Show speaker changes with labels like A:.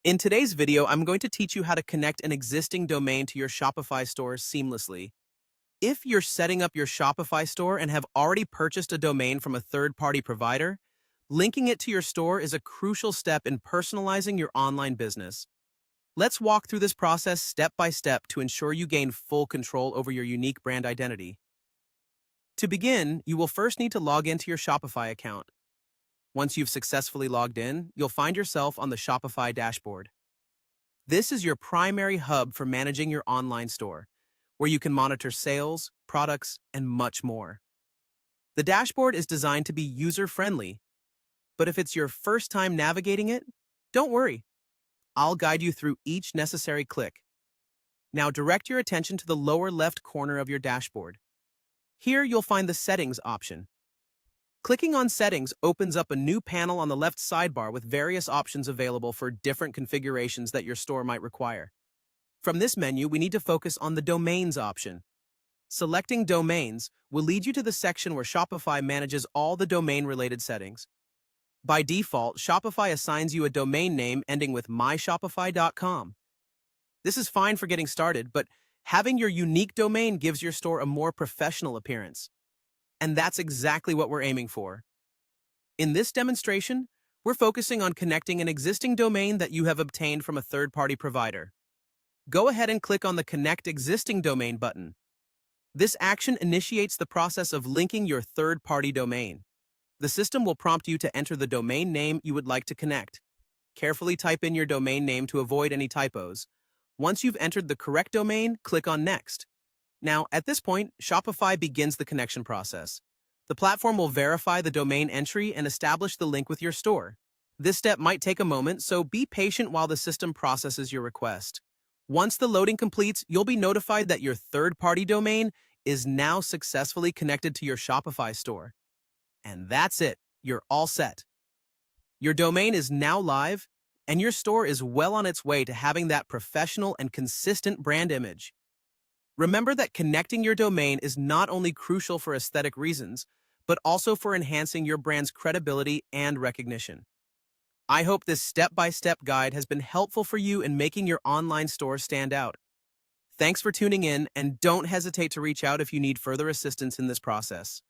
A: In today's video, I'm going to teach you how to connect an existing domain to your Shopify store seamlessly. If you're setting up your Shopify store and have already purchased a domain from a third-party provider, linking it to your store is a crucial step in personalizing your online business. Let's walk through this process step by step to ensure you gain full control over your unique brand identity. To begin, you will first need to log into your Shopify account. Once you've successfully logged in, you'll find yourself on the Shopify dashboard. This is your primary hub for managing your online store, where you can monitor sales, products, and much more. The dashboard is designed to be user-friendly, but if it's your first time navigating it, don't worry. I'll guide you through each necessary click. Now direct your attention to the lower left corner of your dashboard. Here you'll find the Settings option. Clicking on Settings opens up a new panel on the left sidebar with various options available for different configurations that your store might require. From this menu, we need to focus on the Domains option. Selecting Domains will lead you to the section where Shopify manages all the domain-related settings. By default, Shopify assigns you a domain name ending with myshopify.com. This is fine for getting started, but having your unique domain gives your store a more professional appearance. And that's exactly what we're aiming for. In this demonstration, we're focusing on connecting an existing domain that you have obtained from a third-party provider. Go ahead and click on the Connect Existing Domain button. This action initiates the process of linking your third-party domain. The system will prompt you to enter the domain name you would like to connect. Carefully type in your domain name to avoid any typos. Once you've entered the correct domain, click on Next. Now, at this point, Shopify begins the connection process. The platform will verify the domain entry and establish the link with your store. This step might take a moment, so be patient while the system processes your request. Once the loading completes, you'll be notified that your third-party domain is now successfully connected to your Shopify store. And that's it. You're all set. Your domain is now live, and your store is well on its way to having that professional and consistent brand image. Remember that connecting your domain is not only crucial for aesthetic reasons, but also for enhancing your brand's credibility and recognition. I hope this step-by-step guide has been helpful for you in making your online store stand out. Thanks for tuning in, and don't hesitate to reach out if you need further assistance in this process.